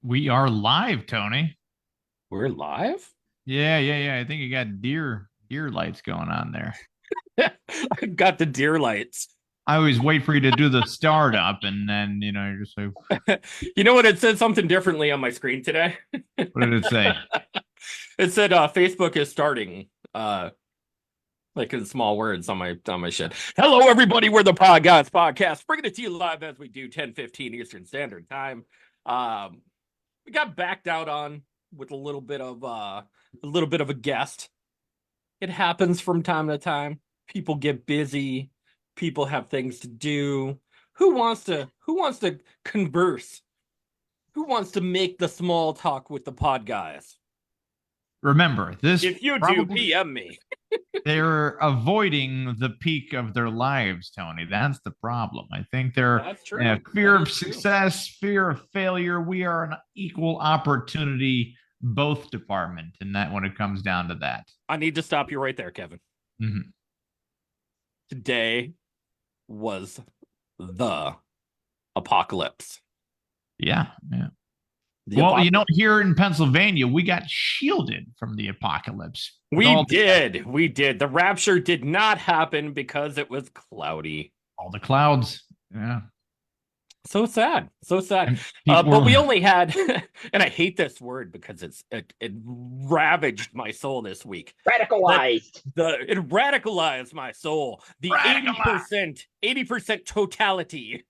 We are live, Tony. We're live? Yeah. I think you got deer lights going on there. I've got the deer lights. I always wait for you to do the startup, and then you're just like, You know what? It said something differently on my screen today. what did it say? It said Facebook is starting. Like in small words on my shit. Hello, everybody. We're the Podguyz Podcast, bringing it to you live as we do 10:15 Eastern Standard Time. We got backed out on with a little bit of a guest. It happens from time to time. People get busy. People have things to do. Who wants to converse? Who wants to make the small talk with the pod guys? Remember, this If you do, probably PM me. they're avoiding the peak of their lives, Tony. That's the problem. I think they're That's true. fear That of is true. success, fear of failure. We are an equal opportunity both department, and that when it comes down to that. I need to stop you right there, Kevin. Mhm. Today was the apocalypse. Yeah. The Well, apocalypse. here in Pennsylvania, we got shielded from the apocalypse. We did. We did. The rapture did not happen because it was cloudy. All the clouds. Yeah. So sad. So sad. And people But were, we only had, and I hate this word because it ravaged my soul this week. Radicalized. It radicalized my soul. The Radicalized. 80% totality.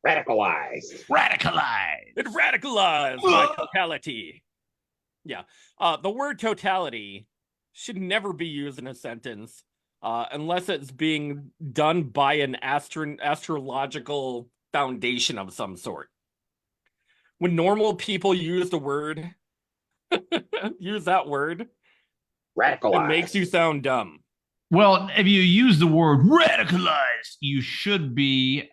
Radicalized. radicalized. It radicalized my totality. Yeah. The word totality should never be used in a sentence unless it's being done by an astrological foundation of some sort. When normal people use the word, use that word, Radicalized. it makes you sound dumb. Well, if you use the word radicalized, you should be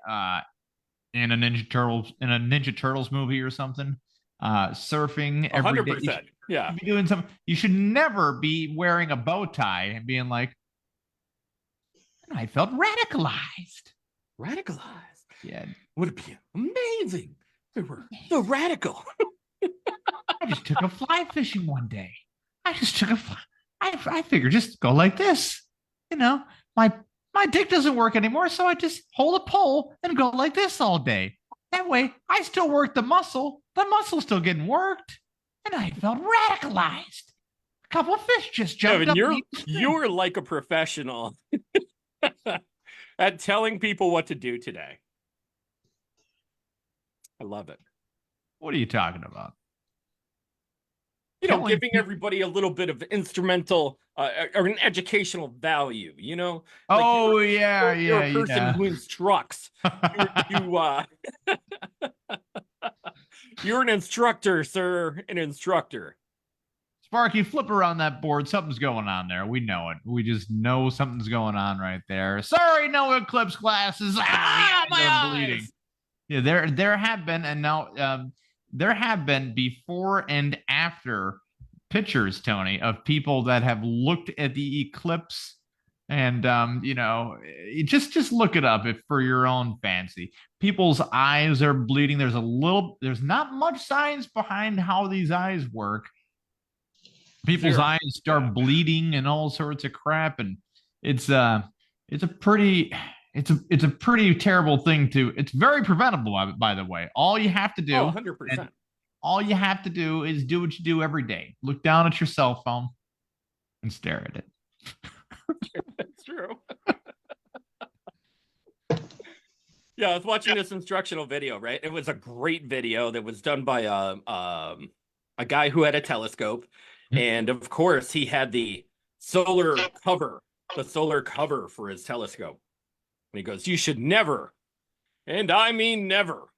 in a Ninja Turtles movie or something. Surfing every day. 100%. Yeah. Be doing something. You should never be wearing a bow tie and being like, I felt radicalized. Radicalized. Yeah. Would be amazing. They were so radical. I just took a fly fishing one day. I just took a fly. I figured just go like this. My dick doesn't work anymore, so I just hold a pole and go like this all day. That way, I still work the muscle. The muscle's still getting worked, and I felt radicalized. A couple of fish just jumped Kevin, up. you're like a professional at telling people what to do today. I love it. What are you talking about? Giving everybody a little bit of instrumental or an educational value. Oh, you're a person who instructs. You're an instructor, sir. An instructor. Sparky, flip around that board. Something's going on there. We know it. We just know something's going on right there. Sorry, no eclipse glasses. My eyes. Bleeding. Yeah, there have been, and now there have been before and after pictures, Tony, of people that have looked at the eclipse, and just look it up if for your own fancy. People's eyes are bleeding. There's not much science behind how these eyes work. People's eyes start bleeding and all sorts of crap, and it's a pretty terrible thing to. It's very preventable, by the way. All you have to do, 100%. All you have to do is do what you do every day. Look down at your cell phone and stare at it. It's true. Yeah, I was watching this instructional video, right? It was a great video that was done by a guy who had a telescope. And of course, he had the solar cover for his telescope. And he goes, you should never, and I mean never,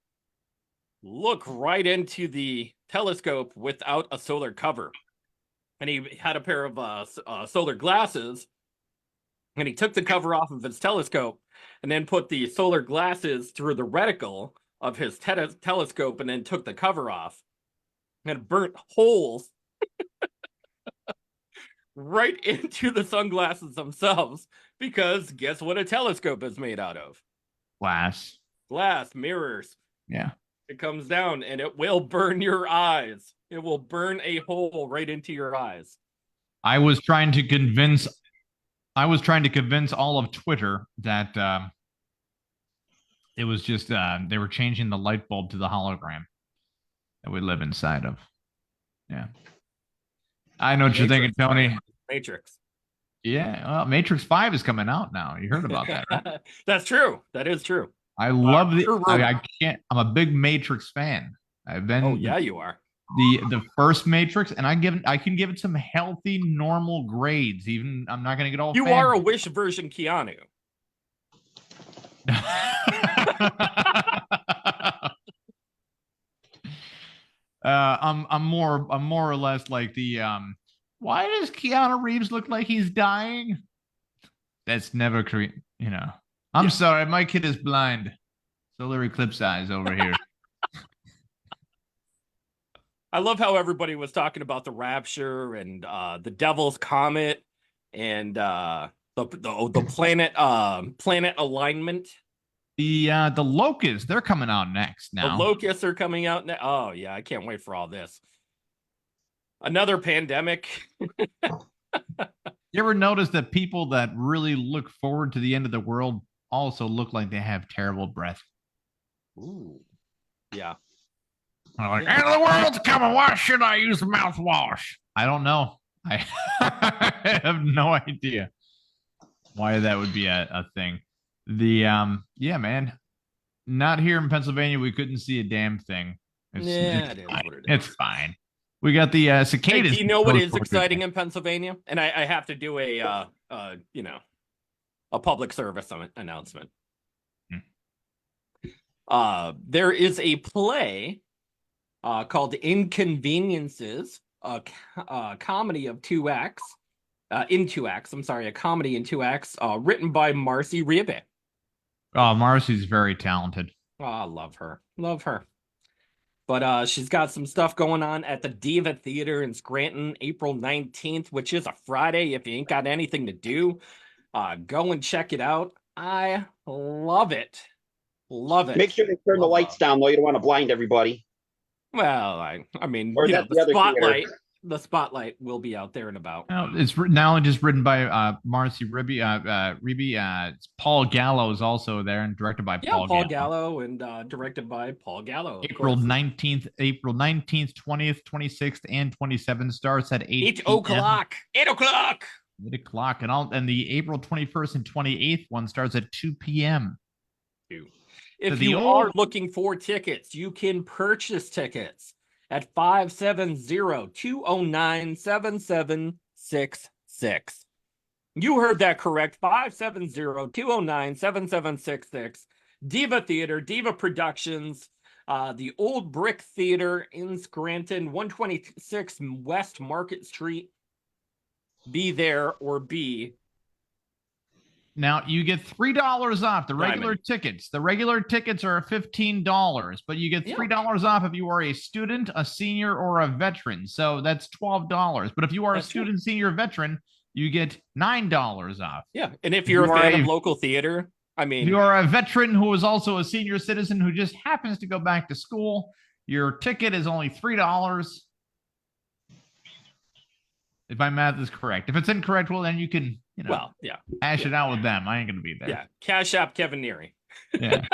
look right into the telescope without a solar cover. And he had a pair of solar glasses, and he took the cover off of his telescope and then put the solar glasses through the reticle of his telescope and then took the cover off and burnt holes right into the sunglasses themselves, because guess what a telescope is made out of? Glass. Glass, mirrors. Yeah. It comes down and it will burn your eyes. It will burn a hole right into your eyes. I was trying to convince all of Twitter that it was just they were changing the light bulb to the hologram that we live inside of. Yeah. I know what you're thinking, Tony. Matrix. Yeah, well, Matrix 5 is coming out now. You heard about that, right? That's true. That is true. I love I can't. I'm a big Matrix fan. I've been. Oh yeah, you are. The first Matrix, and I can give it some healthy, normal grades. Even I'm not going to get all. You are a Wish version Keanu. I'm more or less like the why does Keanu Reeves look like he's dying? That's never I'm sorry, my kid is blind. Solar eclipse eyes over here. I love how everybody was talking about the rapture and the Devil's Comet and the planet alignment. The locusts, they're coming out next now. The locusts are coming out now. Oh yeah, I can't wait for all this. Another pandemic. You ever notice that people that really look forward to the end of the world also look like they have terrible breath? Ooh. Yeah. I'm like, end of the world's coming. Why should I use mouthwash? I don't know. I have no idea why that would be a thing. Yeah, man. Not here in Pennsylvania. We couldn't see a damn thing. It is what it is. It's fine. We got the cicadas. Hey, do you know what is exciting in Pennsylvania? And I have to do a public service announcement. There is a play called Inconveniences, a comedy of 2 acts. In 2 acts, I'm sorry, a comedy in 2 acts, written by Marcy Riebe. Oh, Marcy's very talented. Oh, I love her. Love her. But she's got some stuff going on at the Diva Theater in Scranton, April 19th, which is a Friday. If you ain't got anything to do, go and check it out. I love it. Love it. Make sure they turn the lights down, though. You don't want to blind everybody. Well, I mean, Or the spotlight. The spotlight will be out there and about. It's not only just written by Marcy Riebe. It's Paul Gallo is also there and directed by Paul Gallo and directed by Paul Gallo. April 19th, 20th, 26th, and 27th starts at 8 o'clock. 8 o'clock. 8 o'clock. And the April 21st and 28th one starts at 2 p.m. If you are looking for tickets, you can purchase tickets at 570-209-7766. You heard that correct. 570-209-7766. Diva Theater, Diva Productions, the Old Brick Theater in Scranton, 126 West Market Street. Be there or be. Now, you get $3 off the regular tickets. The regular tickets are $15, but you get $3 off if you are a student, a senior, or a veteran. So that's $12. But if you are a student, senior, veteran, you get $9 off. Yeah, and if you're a fan of local theater, I mean... If you are a veteran who is also a senior citizen who just happens to go back to school, your ticket is only $3. If my math is correct. If it's incorrect, well, then you can, hash it out with them. I ain't going to be there. Yeah. Cash App Kevin Neary. Yeah.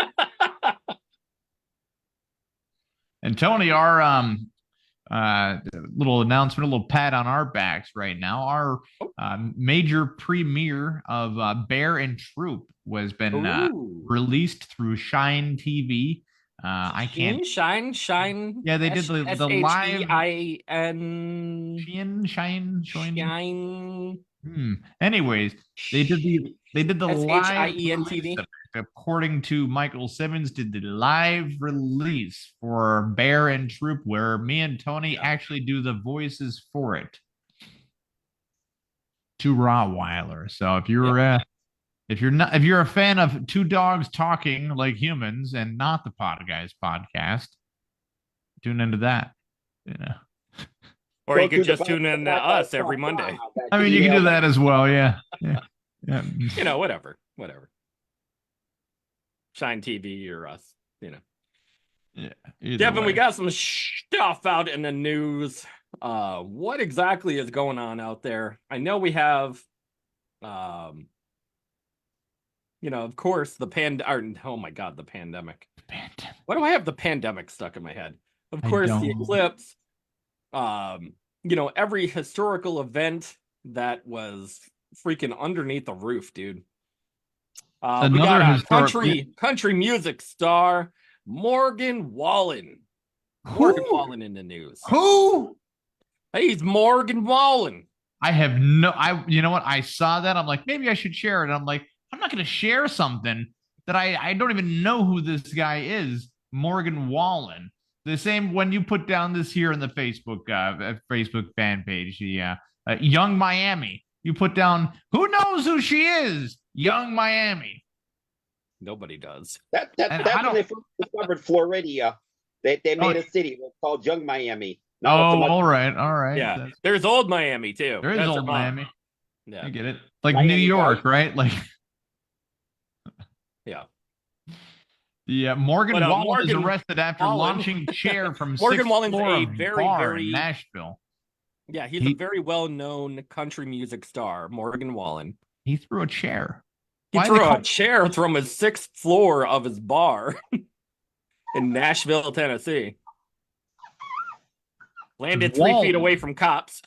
And Tony, our little announcement, a little pat on our backs right now. Our major premiere of Bear and Troop has been released through Shine TV. I can't Shine. Yeah, they did the live Shine. Anyways, they did the live TV. According to Michael Simmons, did the live release for Bear and Troop, where me and Tony actually do the voices for it to Rottweiler. So if you're if you're a fan of two dogs talking like humans and not the Podguyz podcast, tune into that. Or you could just tune in to us every Monday. I mean, you can do that as well. Yeah. Whatever. Shine TV or us. Yeah. Devin, we got some stuff out in the news. What exactly is going on out there? I know we have, of course, the oh my God, the pandemic. Why do I have the pandemic stuck in my head? Of course, the eclipse. Every historical event that was freaking underneath the roof, dude. We got a country music star, Morgan Wallen. Morgan Wallen in the news. Who? Hey, he's Morgan Wallen. You know what? I saw that. I'm like, maybe I should share it. I'm like, I'm not going to share something that I don't even know who this guy is. Morgan Wallen. The same when you put down this here in the Facebook fan page, the Young Miami. You put down, who knows who she is? Young Miami. Nobody does. That's when they first discovered Floridia. They made a city called Young Miami. All right. Yeah, there's old Miami too. There is old Miami. Yeah, I get it. Like Miami, New York, right? Like, yeah. Yeah, Morgan Wallen is arrested after launching chair from Morgan sixth Wallen's floor a of very, bar very in Nashville. Yeah, he's a very well-known country music star, Morgan Wallen. He threw a chair. He threw a chair from his sixth floor of his bar in Nashville, Tennessee. Landed 3 feet away from cops.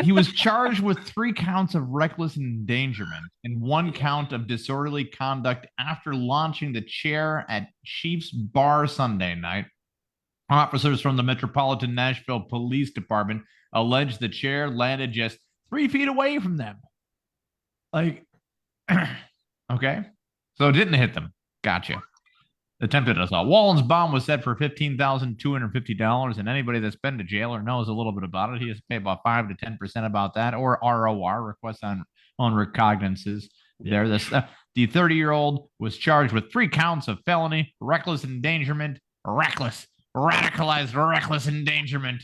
He was charged with 3 counts of reckless endangerment and 1 count of disorderly conduct after launching the chair at Chief's Bar Sunday night. Officers from the Metropolitan Nashville Police Department alleged the chair landed just 3 feet away from them. Like, okay. So it didn't hit them. Gotcha. Attempted assault. Wallen's bond was set for $15,250, and anybody that's been to jail or knows a little bit about it, he has to pay about 5 to 10% about that, or ROR, request on recognizances. Yeah. There, the 30-year-old was charged with 3 counts of felony, reckless endangerment, radicalized reckless endangerment,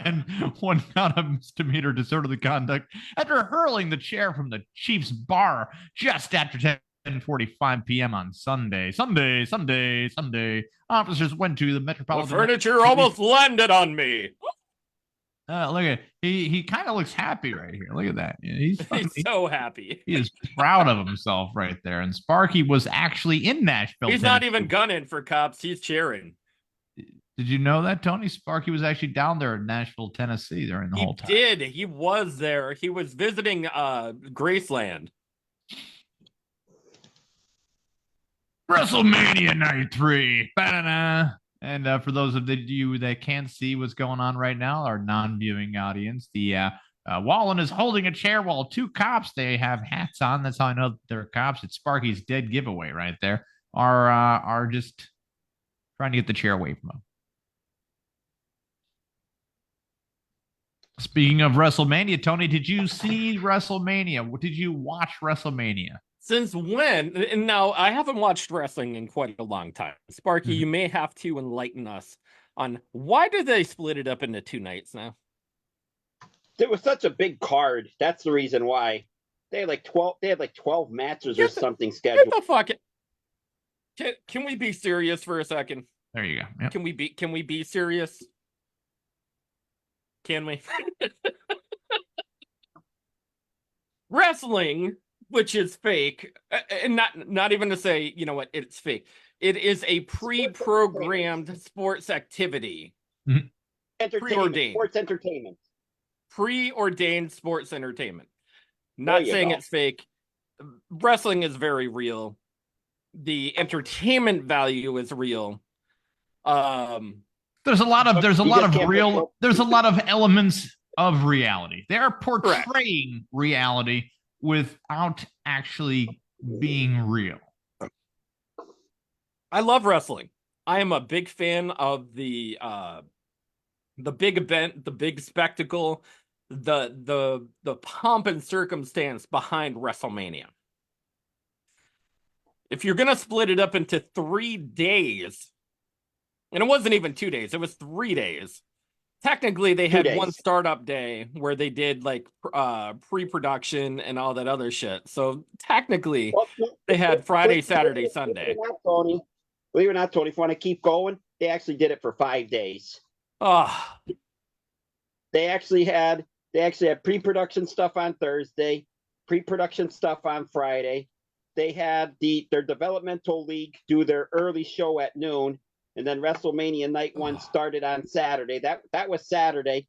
and 1 count of misdemeanor disorderly conduct after hurling the chair from the Chief's bar just after 10:45 p.m. on Sunday. Officers went to the Metropolitan. The furniture almost landed on me. Look at he kind of looks happy right here. Look at that. He's so happy. He is proud of himself right there. And Sparky was actually in Nashville. He's not even gunning for cops. He's cheering. Did you know that, Tony? Sparky was actually down there in Nashville, Tennessee during the whole time. He did. He was there. He was visiting Graceland. WrestleMania Night 3. Ba-da-da. And for those of you that can't see what's going on right now, our non-viewing audience, the Wallen is holding a chair while 2 cops, they have hats on. That's how I know they're cops. It's Sparky's dead giveaway right there. Are just trying to get the chair away from him. Speaking of WrestleMania, Tony, did you see WrestleMania? Did you watch WrestleMania? Since when? And now, I haven't watched wrestling in quite a long time. Sparky, you may have to enlighten us on why did they split it up into 2 nights now? There was such a big card. That's the reason why. They had like 12 matches or something scheduled. Get the fuck it. Can we be serious for a second? There you go. Yep. Can we be serious? Can we? Wrestling, which is fake, and not even to say, you know what, it's fake. It is a pre-programmed sports activity. Preordained. Sports entertainment. Preordained sports entertainment. Not saying it's fake. Wrestling is very real. The entertainment value is real. There's a lot of elements of reality. They are portraying reality without actually being real. I love wrestling. I am a big fan of the big event, the big spectacle, the pomp and circumstance behind WrestleMania. If you're gonna split it up into 3 days, and it wasn't even 2 days, it was 3 days. Technically, they had 1 startup day where they did like pre-production and all that other shit. So technically, they had Friday, Saturday, Sunday. believe it or not, Tony, if you want to keep going, they actually did it for 5 days. Oh, They actually had pre-production stuff on Thursday, pre-production stuff on Friday. They had their developmental league do their early show at noon, and then WrestleMania Night 1 started on Saturday. That was Saturday.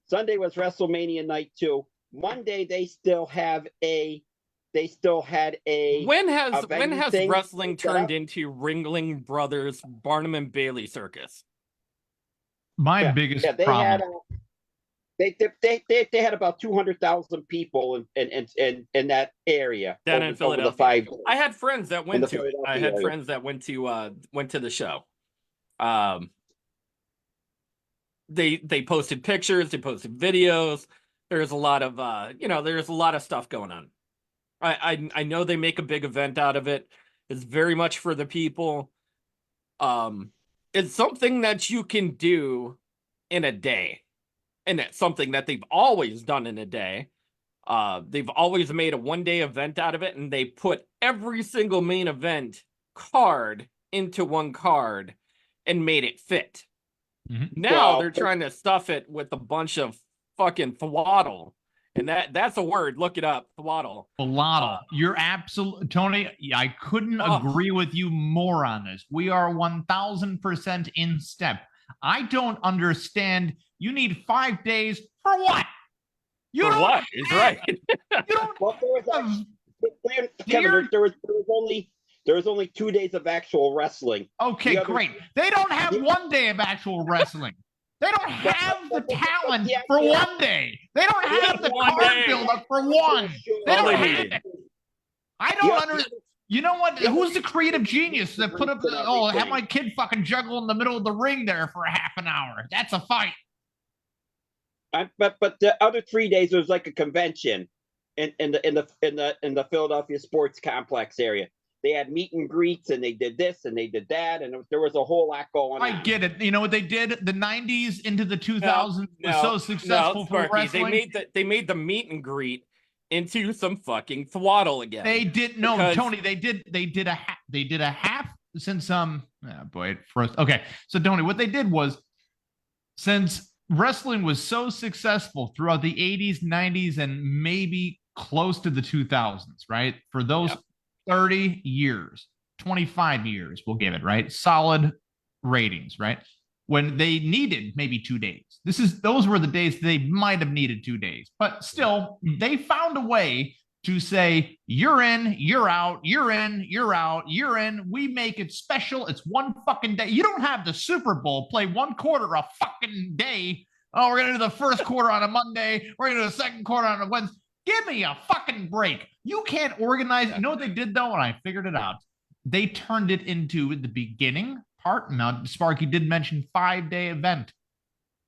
Sunday was WrestleMania Night 2. Monday they still had a when has thing wrestling set turned up. into Ringling Brothers Barnum and Bailey circus? My biggest they problem. They had about 200,000 people in that area Down in over Philadelphia. the 5 days. I had friends that In went the to it. I Philadelphia had area. friends that went to the show. They posted pictures, they posted videos. There's a lot of there's a lot of stuff going on. I know they make a big event out of it. It's very much for the people. It's something that you can do in a day. And it's something that they've always done in a day. They've always made a one-day event out of it, and they put every single main event card into one card and made it fit. Mm-hmm. Now they're trying to stuff it with a bunch of fucking twaddle. And that's a word. Look it up. Twaddle. You're absolutely, Tony, I couldn't agree with you more on this. We are 1000% in step. I don't understand. You need 5 days for what? For what? Is right. You don't. Well, Kevin, there was only 2 days of actual wrestling. Okay, great. They don't have 1 day of actual wrestling. They don't have the talent for 1 day. They don't have the card build-up for one. They don't have it. I don't understand. You know what? Who's the creative genius that put up have my kid fucking juggle in the middle of the ring there for a half an hour? That's a fight. But the other 3 days was like a convention in the Philadelphia sports complex area. They had meet and greets, and they did this and they did that, and there was a whole lot going on. I get it. You know what they did? The 90s into the 2000s was so successful for wrestling. They made the meet and greet into some fucking twaddle again. They did Tony. They did a half since okay. So Tony, what they did was, since wrestling was so successful throughout the 80s, 90s, and maybe close to the 2000s, right? For those 30 years, 25 years, we'll give it, right? Solid ratings, right? When they needed maybe 2 days. Those were the days they might have needed 2 days. But still, they found a way to say, you're in, you're out, you're in, you're out, you're in. We make it special. It's one fucking day. You don't have the Super Bowl play one quarter a fucking day. Oh, we're going to do the first quarter on a Monday. We're going to do the second quarter on a Wednesday. Give me a fucking break. You can't organize. You know what they did, though, and I figured it out? They turned it into the beginning part. Now, Sparky did mention 5-day event.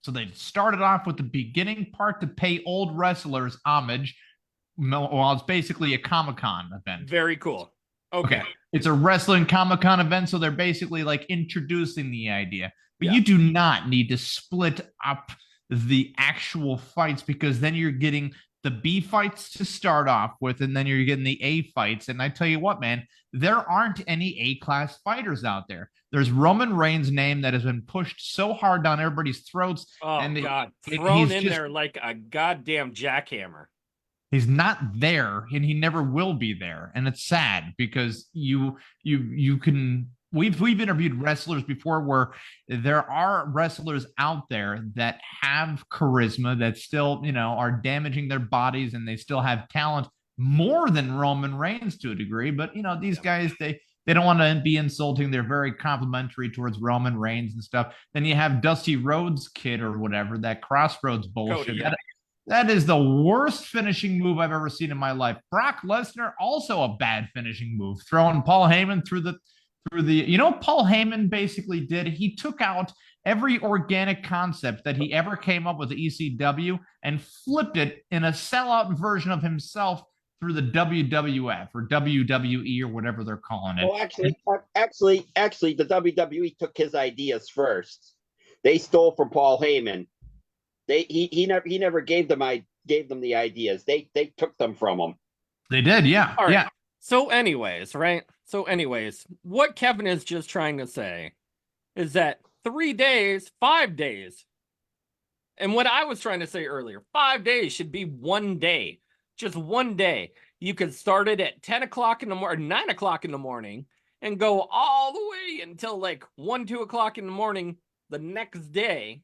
So they started off with the beginning part to pay old wrestlers homage. Well, it's basically a Comic-Con event. Very cool. Okay. It's a wrestling Comic-Con event, so they're basically like introducing the idea. But you do not need to split up the actual fights, because then you're getting the B fights to start off with, and then you're getting the A fights. And I tell you what, man, there aren't any A-class fighters out there. There's Roman Reigns' name that has been pushed so hard down everybody's throats. Oh, and God. Thrown in there like a goddamn jackhammer. He's not there, and he never will be there. And it's sad, because you can... We've interviewed wrestlers before where there are wrestlers out there that have charisma, that still, are damaging their bodies, and they still have talent more than Roman Reigns to a degree. But, these guys, they don't want to be insulting. They're very complimentary towards Roman Reigns and stuff. Then you have Dusty Rhodes' kid or whatever, that Crossroads bullshit. Cody, that is the worst finishing move I've ever seen in my life. Brock Lesnar, also a bad finishing move, throwing Paul Heyman through the Paul Heyman basically did? He took out every organic concept that he ever came up with at ECW and flipped it in a sellout version of himself through the WWF or WWE or whatever they're calling it. Well, actually, the WWE took his ideas first. They stole from Paul Heyman. He never gave them the ideas. They took them from him. They did, yeah. All right. Yeah. So anyways, right? So anyways, what Kevin is just trying to say is that 3 days, 5 days, and what I was trying to say earlier, 5 days should be 1 day. Just 1 day. You could start it at 10 o'clock in the morning, 9 o'clock in the morning, and go all the way until like 1, 2 o'clock in the morning the next day.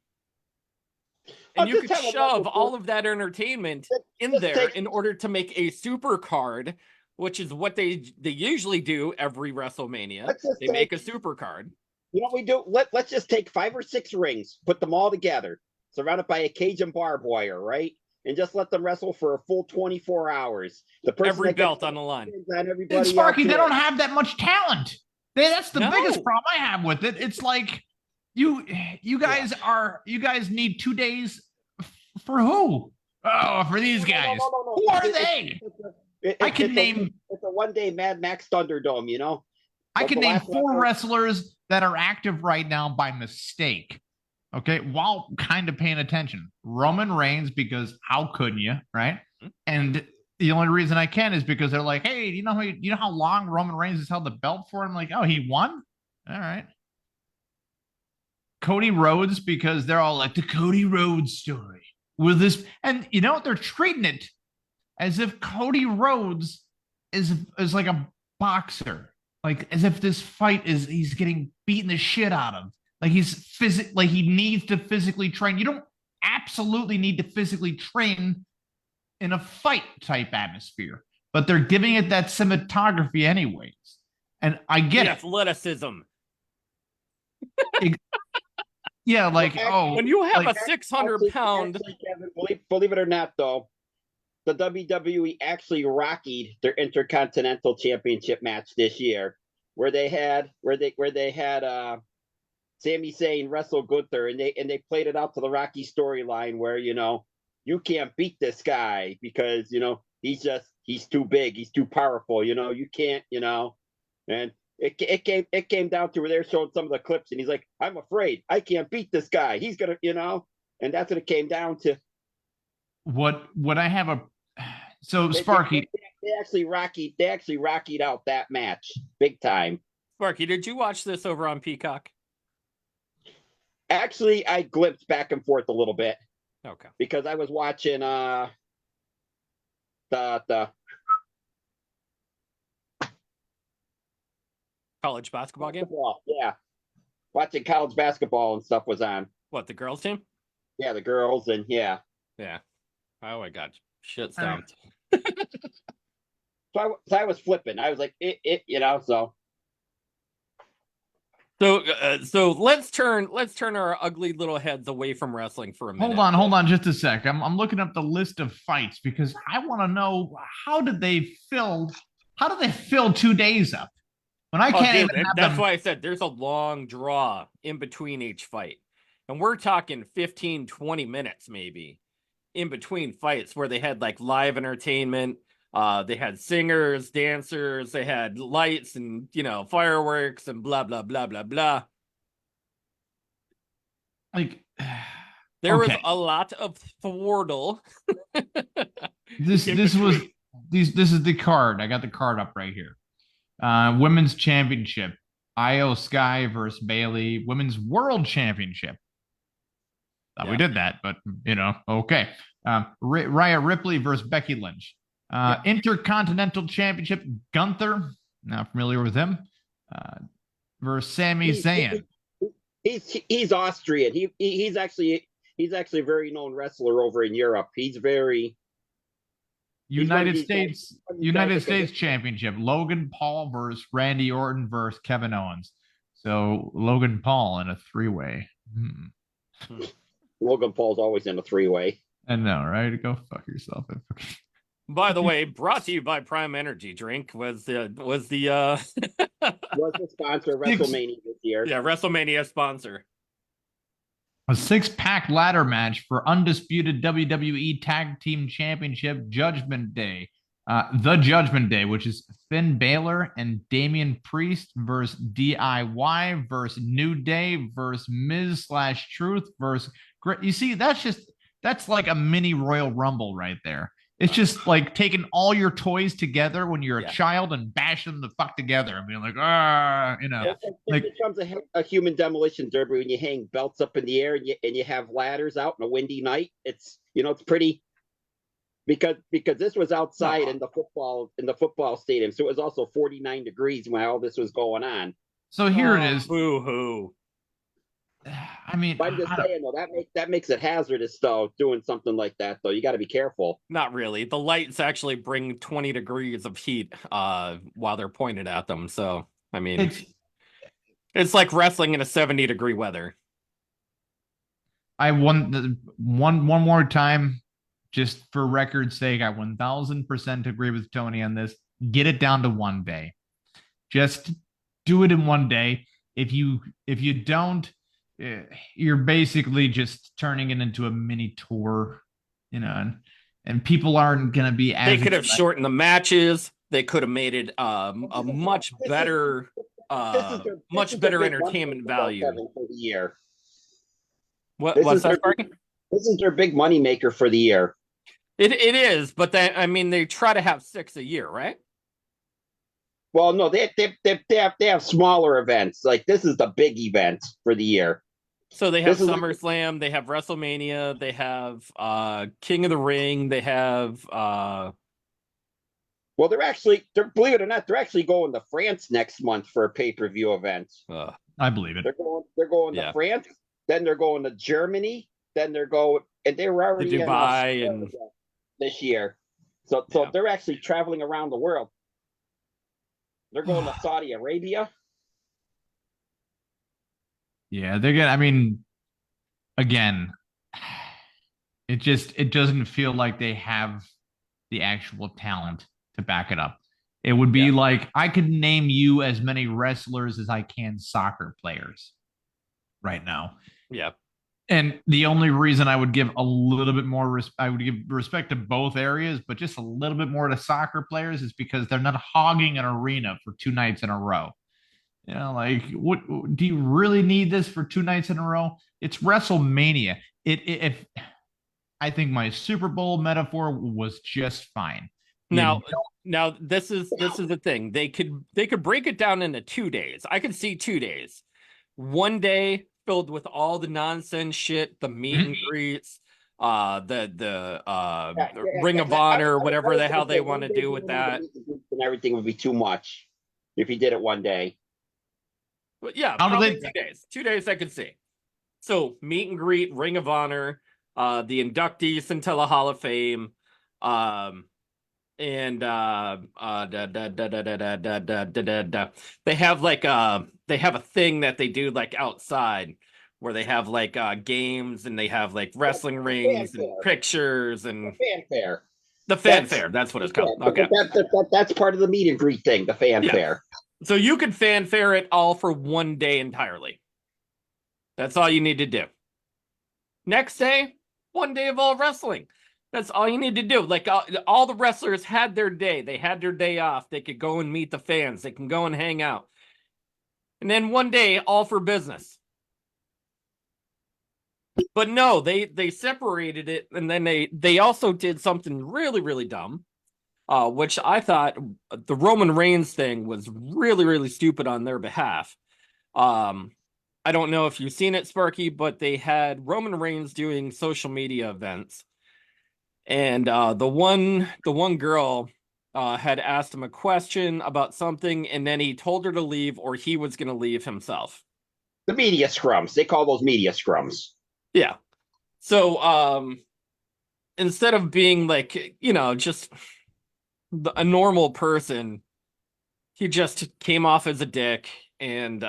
And you could shove all of that entertainment in there in order to make a super card, which is what they usually do every WrestleMania. They make a super card. You know what we do? Let's just take 5 or 6 rings, put them all together, surrounded by a cage and barbed wire, right? And just let them wrestle for a full 24 hours. Every belt on the line. And Sparky, they don't have that much talent. That's the biggest problem I have with it. It's like you guys need 2 days for who? Oh, for these guys. No. Who are they? I can name. It's a 1 day Mad Max Thunderdome, you know. I can name 4 wrestlers that are active right now by mistake. Okay, while kind of paying attention. Roman Reigns, because how couldn't you, right? And the only reason I can is because they're like, hey, you know how long Roman Reigns has held the belt for? I'm like, oh, he won? All right. Cody Rhodes, because they're all like the Cody Rhodes story. With this, and you know what? They're treating it as if Cody Rhodes is like a boxer. Like as if this fight he's getting beaten the shit out of. Like he needs to physically train. You don't absolutely need to physically train in a fight type atmosphere, but they're giving it that cinematography anyways. And I get it. Athleticism. Yeah, like when you have a 600-pound. Believe it or not, though, the WWE actually rockied their Intercontinental Championship match this year, where they had Sami Zayn wrestle Gunther, and they played it out to the Rocky storyline where, you know, you can't beat this guy because, you know, he's too big, he's too powerful, you know, you can't, you know. And it came down to where they're showing some of the clips, and he's like, I'm afraid I can't beat this guy. He's gonna, you know, and that's what it came down to. What I have a so Sparky. They actually rockied out that match big time. Sparky, did you watch this over on Peacock? Actually, I glimpsed back and forth a little bit. Okay. Because I was watching the college basketball game? Yeah. Watching college basketball and stuff was on. What, the girls team? Yeah, the girls, and yeah. Yeah. Oh my God. Shit stomped. So I was flipping. I was like, you know, so. So let's turn our ugly little heads away from wrestling for a minute. Hold on just a sec. I'm looking up the list of fights because I want to know how did they fill 2 days up when I can't even have that's why I said there's a long draw in between each fight. And we're talking 15, 20 minutes maybe in between fights where they had like live entertainment. They had singers, dancers, they had lights and, you know, fireworks and blah, blah, blah, blah, blah. Like, there was a lot of thwartle. This is the card. I got the card up right here. Women's Championship. Io Sky versus Bailey. Women's World Championship. Thought we did that, but, you know, okay. Rhea Ripley versus Becky Lynch. Intercontinental Championship, Gunther, not familiar with him, versus Sami Zayn. He's Austrian. He's actually a very known wrestler over in Europe. He's very United States Championship, Logan Paul versus Randy Orton versus Kevin Owens. So Logan Paul in a 3-way. Logan Paul's always in a 3-way. I know, right? Go fuck yourself. By the way, brought to you by Prime Energy Drink was the sponsor of WrestleMania this year. Yeah, WrestleMania sponsor. A 6-pack ladder match for undisputed WWE Tag Team Championship Judgment Day. The Judgment Day, which is Finn Balor and Damian Priest versus DIY versus New Day versus Miz/Truth versus. You see, that's like a mini Royal Rumble right there. It's just like taking all your toys together when you're a Yeah. child and bashing them the fuck together and being like, ah, you know, It like becomes a human demolition derby when you hang belts up in the air and you have ladders out in a windy night. It's it's pretty because this was outside No. in the football stadium, so it was also 49 degrees when all this was going on. so here it is. Boo hoo. I mean, But I'm just I don't- saying though that makes it hazardous though doing something like that though. You got to be careful. Not really. The lights actually bring 20 degrees of heat while they're pointed at them. So, I mean, it's like wrestling in a 70-degree weather. I won one more time, just for record's sake. I 1000% agree with Tony on this. Get it down to one day. Just do it in one day. If you don't, you're basically just turning it into a mini tour, and people aren't going to be as They could have excited. shortened the matches. They could have made it a much better, much better entertainment value. For the year. What's that, Sparky? This is their big money maker for the year. It is, but they try to have 6 a year, right? Well, no, they have smaller events. Like this is the big event for the year. So they have SummerSlam, they have WrestleMania, they have King of the Ring, they have Well, believe it or not, they're actually going to France next month for a pay-per-view event. I believe it. They're going to France, then they're going to Germany, then they're going, and they were already to Dubai and this year. So they're actually traveling around the world. They're going to Saudi Arabia. Yeah, they're gonna. I mean, again, it doesn't feel like they have the actual talent to back it up. It would be like I could name you as many wrestlers as I can soccer players right now. Yeah. And the only reason I would give a little bit more I would give respect to both areas, but just a little bit more to soccer players is because they're not hogging an arena for 2 nights in a row. Like, what do you really need this for 2 nights in a row? It's WrestleMania. If I think my Super Bowl metaphor was just fine. Now this is the thing. They could break it down into 2 days. I could see 2 days. One day filled with all the nonsense shit, the meet and greets, the Ring of Honor, whatever the hell they want to do with that. And everything would be too much if you did it one day. But yeah, probably 2 days. 2 days I could see. So meet and greet, Ring of Honor, the inductees into the Hall of Fame, and they have they have a thing that they do like outside where they have like games and they have like wrestling rings and pictures and fanfare. The fanfare, that's what it's called. Okay, that's part of the meet and greet thing, the fanfare. Yeah. So you could fanfare it all for one day entirely. That's all you need to do. Next day, one day of all wrestling. That's all you need to do. Like all the wrestlers had their day. They had their day off. They could go and meet the fans. They can go and hang out. And then one day, all for business. But no, they separated it, and then they also did something really, really dumb. Which I thought the Roman Reigns thing was really, really stupid on their behalf. I don't know if you've seen it, Sparky, but they had Roman Reigns doing social media events. And the one girl had asked him a question about something, and then he told her to leave or he was going to leave himself. The media scrums. They call those media scrums. Yeah. So instead of being like, just a normal person, he just came off as a dick and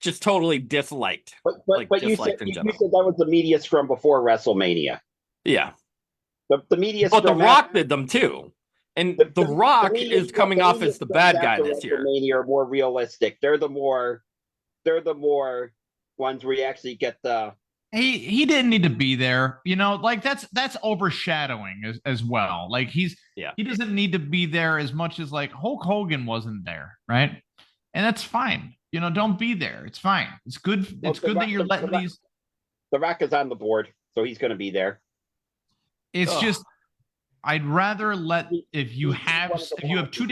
just totally disliked. But you said that was the media scrum before WrestleMania. Yeah. The media but scrum. The Rock did them too. And The Rock is coming off as the bad guy this year. WrestleMania are more realistic. They're the more ones where you actually get the. He didn't need to be there, like that's overshadowing as well. Like he doesn't need to be there as much as like Hulk Hogan wasn't there, right? And that's fine. Don't be there. It's fine. It's good. It's good that you're letting these. The Rock is on the board, so he's going to be there. It's just I'd rather let if you He's have one of the if you have bosses 2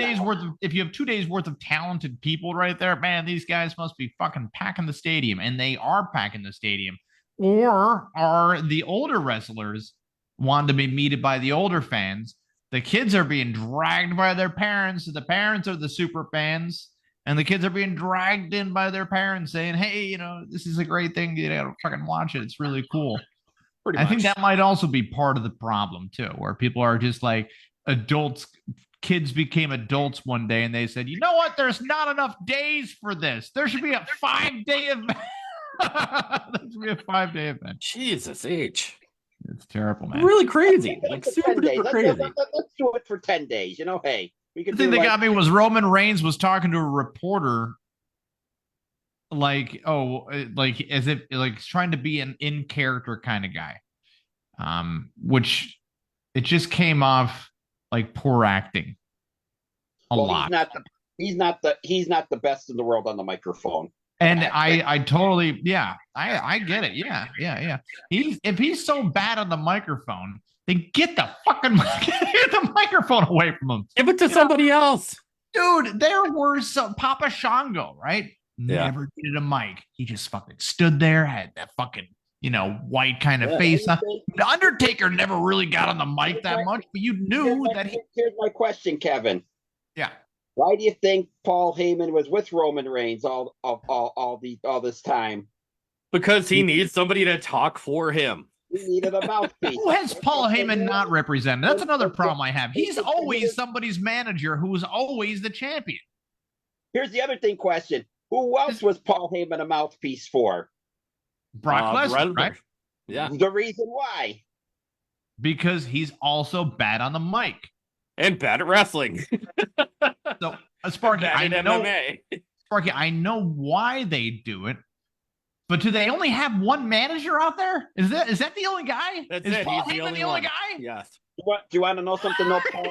days now. worth of talented people right there, man, these guys must be fucking packing the stadium, and they are packing the stadium. Or are the older wrestlers wanting to be meted by the older fans? The kids are being dragged by their parents. The parents are the super fans, and the kids are being dragged in by their parents, saying, "Hey, this is a great thing. Fucking watch it. It's really cool." Pretty I much. think that might also be part of the problem too, where people are just like adults. Kids became adults one day and they said, "You know what? There's not enough days for this. There should be a 5-day event." There should be a 5-day event. Jesus H. It's terrible, man. Really crazy. Let's Like do it for super 10 days. duper crazy. Let's do it for 10 days. Hey, we The could thing do that got me was Roman Reigns was talking to a reporter like, like as if like trying to be an in character kind of guy. Which it just came off like poor acting a lot. He's not the best in the world on the microphone. And I totally, yeah, I get it. Yeah. If he's so bad on the microphone, then get the fucking get the microphone away from him. Give it to somebody else. Dude, there were some Papa Shango, right? Yeah. Never needed a mic. He just fucking stood there, had that fucking, white kind of face. The Undertaker never really got on the mic that much, but you knew that he. Here's my question, Kevin. Yeah. Why do you think Paul Heyman was with Roman Reigns all this time? Because he needs somebody to talk for him. He needed a mouthpiece. Who has Paul Heyman not represented? That's another problem I have. He's always somebody's manager who's always the champion. Here's the other thing question. Who else was Paul Heyman a mouthpiece for? Brock Lesnar, right? Yeah. The reason why. Because he's also bad on the mic. And bad at wrestling. So, Sparky, I know, MMA. Sparky, I know why they do it, but do they only have one manager out there? Is that the only guy? That's Is it. Paul He's the Heyman only guy? Yes. Do you want to know something? No, Paul,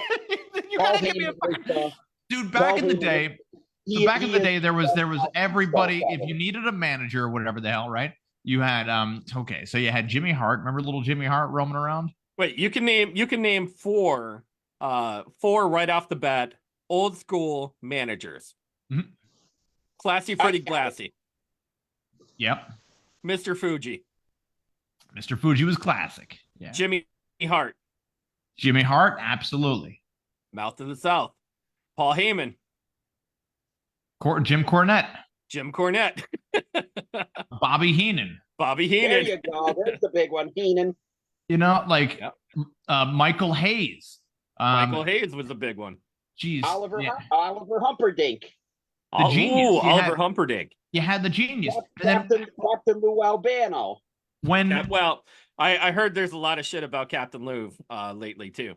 You Paul gotta give me a Heyman was, dude. Back in the Heyman day, he- back in he the is- day, there was everybody. If you needed a manager or whatever the hell, right? You had okay, so you had Jimmy Hart. Remember little Jimmy Hart roaming around? Wait, you can name four right off the bat old school managers. Mhm. Classy Freddie Glassy, Yep. Mr. Fuji, Mr. Fuji was classic. Yeah. Jimmy Hart, Jimmy Hart, absolutely. Mouth of the South, Paul Heyman, Jim Cornette, Jim Cornette, Bobby Heenan. Bobby There Heenan. you go. There's the big one, Heenan. Like Yep. Michael Hayes. Michael Hayes was a big one. Geez, Oliver yeah. Humperdinck. The genius. Oliver Humperdinck. You had the genius. And then Captain Lou Albano. when Well, I heard there's a lot of shit about Captain Lou lately too.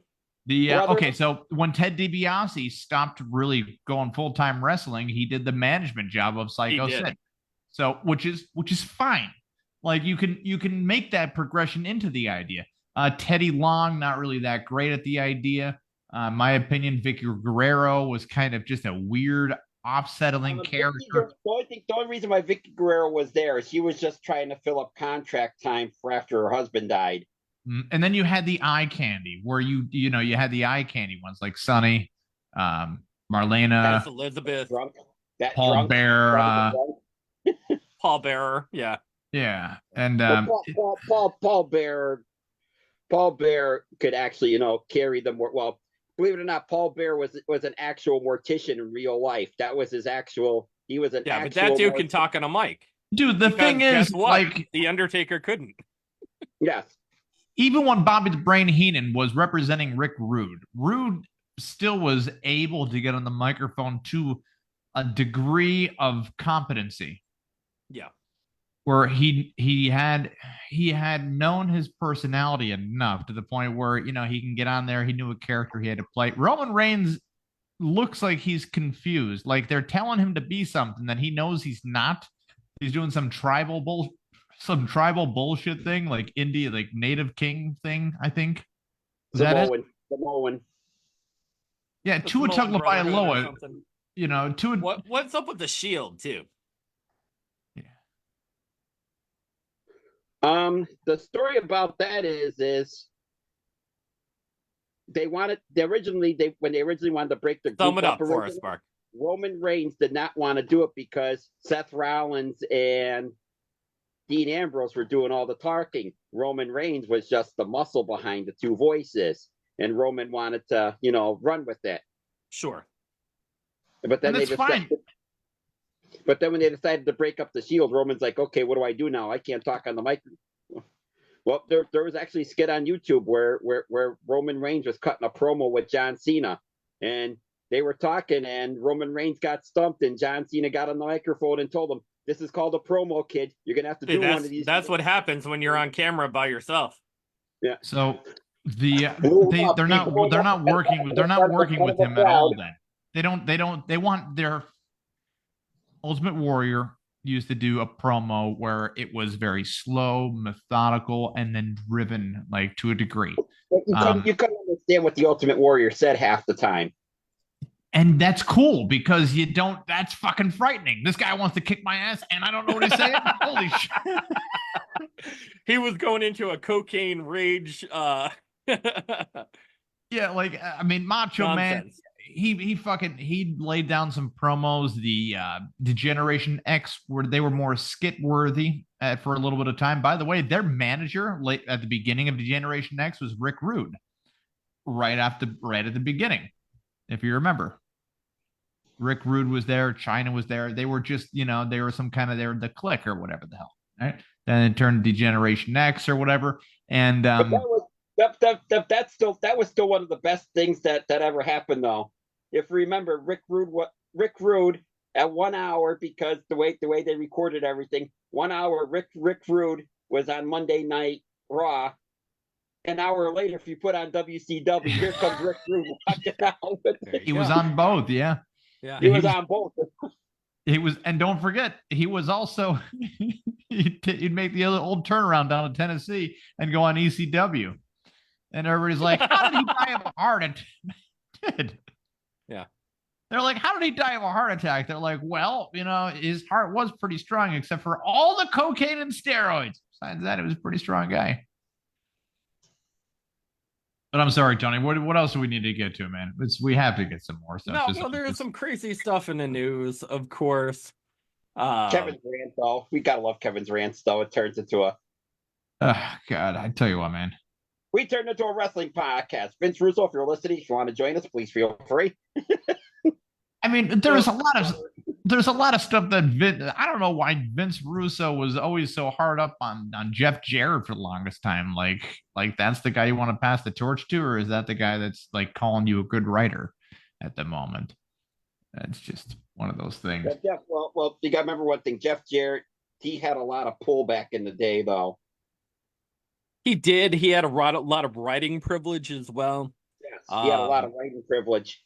okay, so when Ted DiBiase stopped really going full-time wrestling, he did the management job of Psycho He did. Sid. So which is fine. Like you can make that progression into the idea. Teddy Long, not really that great at the idea. My opinion, Vicky Guerrero was kind of just a weird, off-settling character. The only reason why Vicky Guerrero was there is she was just trying to fill up contract time for after her husband died. And then you had the eye candy, where you had the eye candy ones like Sonny, Marlena, That's Elizabeth, Paul Bear, Paul Bearer. Yeah. yeah, and Paul Bear could actually, carry them. Well, believe it or not, Paul Bear was an actual mortician in real life. That was his actual. He was an Yeah, actual but that dude can talk on a mic. dude, the Because thing guess is, what? like, The Undertaker couldn't. Yes. even when Bobby the Brain Heenan was representing Rick Rude, Rude still was able to get on the microphone to a degree of competency. Yeah. Where he had known his personality enough to the point where he can get on there. He knew a character he had to play. Roman Reigns looks like he's confused. Like they're telling him to be something that he knows he's not. He's doing some tribal bullshit thing, like India, like Native King thing. I think. Is that it? Samoan. Yeah, The Tua Samoan Brotherhood or Tagovailoa. something. Tua. What's up with the Shield too? The story about that is when they originally wanted to break the Sum group it up for originally, us, Mark. Roman Reigns did not want to do it because Seth Rollins and Dean Ambrose were doing all the talking. Roman Reigns was just the muscle behind the two voices, and Roman wanted to, run with it. Sure. But then And it's fine. But then when they decided to break up the Shield, Roman's like, okay, what do I do now? I can't talk on the mic. Well, there was actually a skit on YouTube where Roman Reigns was cutting a promo with John Cena, and they were talking, and Roman Reigns got stumped, and John Cena got on the microphone and told him, "This is called a promo, kid. You're gonna have to do one of these." That's what happens when you're on camera by yourself. Yeah. So they're not working with him at all. Then they want their Ultimate Warrior used to do a promo where it was very slow, methodical, and then driven like to a degree. You couldn't understand what the Ultimate Warrior said half the time. And that's cool because that's fucking frightening. This guy wants to kick my ass and I don't know what he's saying. Holy shit. He was going into a cocaine rage. Yeah, like, I mean, Macho Nonsense. Man, he laid down some promos. The Generation X, where they were more skit worthy for a little bit of time. By the way, their manager at the beginning of the Generation X was Rick Rude, right at the beginning, if you remember. Rick Rude was there. China was there. They were just, they were they were the clique or whatever the hell. Right? Then it turned to Generation X or whatever. And that was still one of the best things that ever happened, though. If you remember, Rick Rude at 1 hour, because the way they recorded everything, 1 hour Rick Rude was on Monday Night Raw. An hour later, if you put on WCW, here comes Rick Rude walking out. He was on both, yeah. Yeah, he was on both. He was, and don't forget, he was also he'd make the old turnaround down to Tennessee and go on ECW, and everybody's like, "How did he die of a heart attack?" Yeah, they're like, "How did he die of a heart attack?" They're like, "Well, his heart was pretty strong, except for all the cocaine and steroids. Besides that, he was a pretty strong guy." But I'm sorry, Tony. What else do we need to get to, man? We have to get some more stuff. No, well, there is some crazy stuff in the news, of course. Kevin's rant, though. We gotta love Kevin's rants, though. It turns into a. God, I tell you what, man. We turned into a wrestling podcast. Vince Russo, if you're listening, if you want to join us, please feel free. I mean, there's a lot of stuff that I don't know why Vince Russo was always so hard up on Jeff Jarrett for the longest time. Like that's the guy you want to pass the torch to, or is that the guy that's like calling you a good writer at the moment? That's just one of those things. Yeah, well, you got to remember one thing. Jeff Jarrett, he had a lot of pull back in the day, though. He did. He had a lot of writing privilege as well. Yes, he had a lot of writing privilege.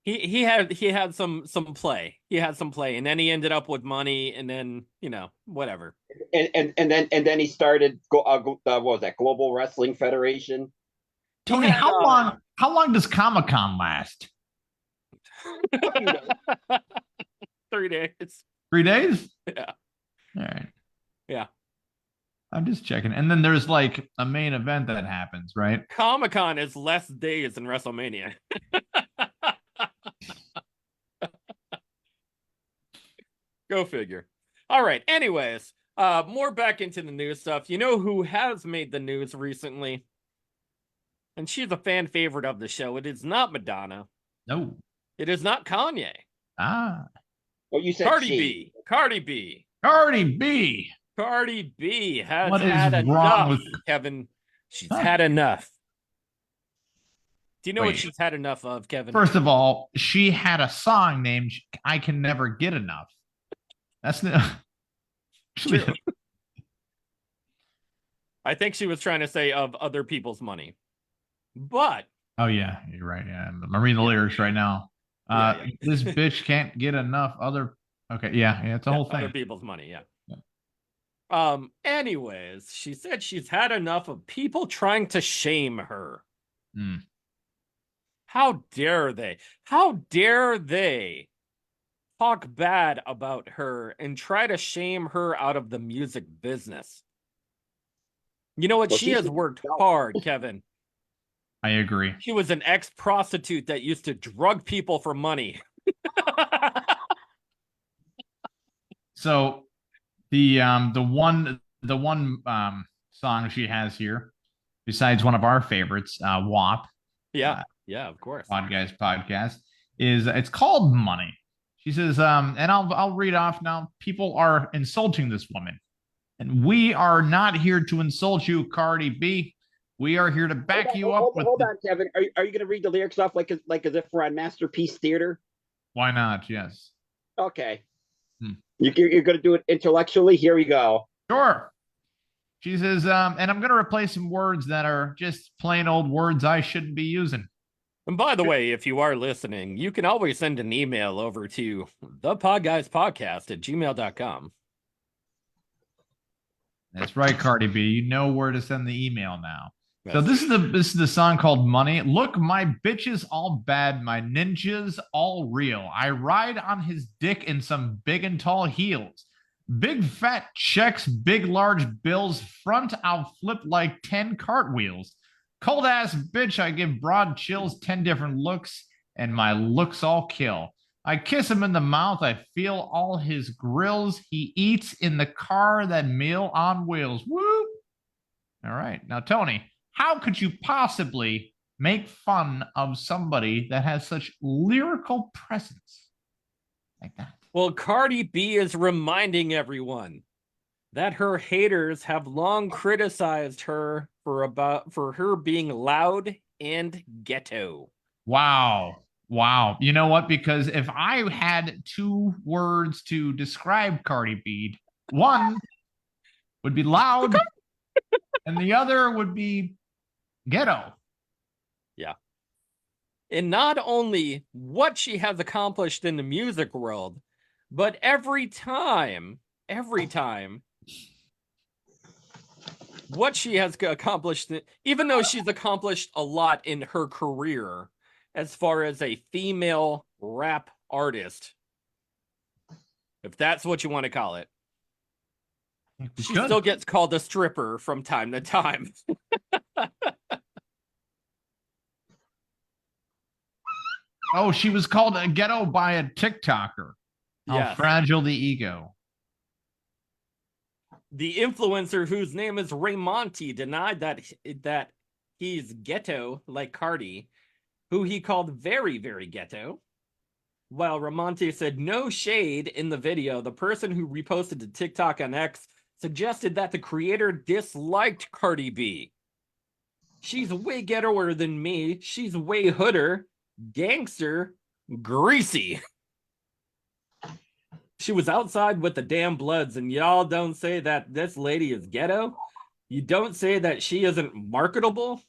He had some play. He had some play, and then he ended up with money, and then whatever. And then he started what was that, Global Wrestling Federation? Tony, how long does Comic-Con last? 3 days. 3 days? Yeah. All right. Yeah. I'm just checking. And then there's like a main event that happens, right? Comic-Con is less days than WrestleMania. Go figure. All right. Anyways, more back into the news stuff. You know who has made the news recently? And she's a fan favorite of the show. It is not Madonna. No. It is not Kanye. Ah. Well, you said Cardi B. Cardi B. Cardi B. Cardi B has What had is enough, wrong with Kevin. She's had enough. Do you know what Wait. she's had enough of, Kevin? First of all, she had a song named "I Can Never Get Enough." That's True. I think she was trying to say of other people's money. But oh yeah, you're right. Yeah, I'm reading the lyrics right now. Yeah. This bitch can't get enough other. Okay, yeah, it's a whole thing. Other people's money, yeah. Yeah. Anyways, she said she's had enough of people trying to shame her. Hmm. How dare they? How dare they talk bad about her and try to shame her out of the music business? You know what? Well, she has worked hard, Kevin. I agree. She was an ex-prostitute that used to drug people for money. So the one song she has here, besides one of our favorites, WAP, Yeah, of course. Podguyz Podcast, it's called Money. She says, and I'll read off now. People are insulting this woman, and we are not here to insult you, Cardi B. We are here to back you up. Hold on, Kevin. Are you going to read the lyrics off like as if we're on Masterpiece Theater? Why not? Yes. Okay. You're going to do it intellectually. Here we go. Sure. She says, and I'm going to replace some words that are just plain old words I shouldn't be using. And by the way, if you are listening, you can always send an email over to thepodguyzpodcast@gmail.com. That's right, Cardi B. You know where to send the email now. That's So this is the song called Money. Look, my bitches all bad, my ninjas all real. I ride on his dick in some big and tall heels. Big fat checks, big large bills. Front, I'll flip like 10 cartwheels. Cold ass bitch, I give broad chills, 10 different looks, and my looks all kill. I kiss him in the mouth, I feel all his grills. He eats in the car, that meal on wheels. Woo! All right. Now, Tony, how could you possibly make fun of somebody that has such lyrical presence like that? Well, Cardi B is reminding everyone that her haters have long criticized her for her being loud and ghetto. Wow. You know what? Because if I had two words to describe Cardi B, one would be loud and the other would be ghetto. Yeah. And not only what she has accomplished in the music world, but every time what she has accomplished, even though she's accomplished a lot in her career as far as a female rap artist, if that's what you want to call it, she still gets called a stripper from time to time. Oh, she was called a ghetto by a TikToker. How Yes. fragile the ego. The influencer, whose name is Raymonti, denied that he's ghetto like Cardi, who he called very, very ghetto. While Raymonti said no shade in the video, the person who reposted the TikTok on X suggested that the creator disliked Cardi B. She's way ghettoer than me. She's way hooder, gangster, greasy. She was outside with the damn Bloods, and y'all don't say that this lady is ghetto? You don't say that she isn't marketable?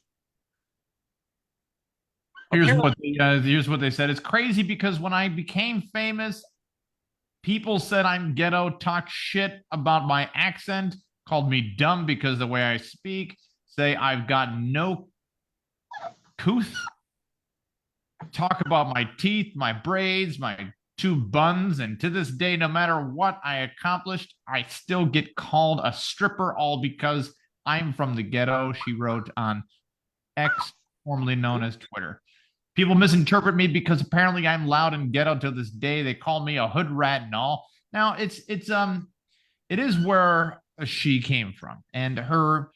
Here's what they said. It's crazy because when I became famous, people said I'm ghetto, talk shit about my accent, called me dumb because of the way I speak, say I've got no couth, talk about my teeth, my braids, my two buns, and to this day, no matter what I accomplished, I still get called a stripper, all because I'm from the ghetto, she wrote on X, formerly known as Twitter. People misinterpret me because apparently I'm loud and ghetto to this day. They call me a hood rat and all. Now it is where she came from, and her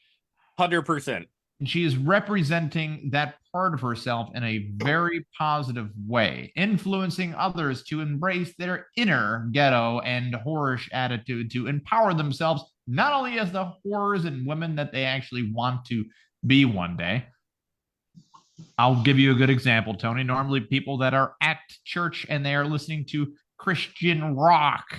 100%. and she is representing that part of herself in a very positive way, influencing others to embrace their inner ghetto and whorish attitude to empower themselves, not only as the whores and women that they actually want to be one day. I'll give you a good example, Tony. Normally people that are at church and they are listening to Christian rock,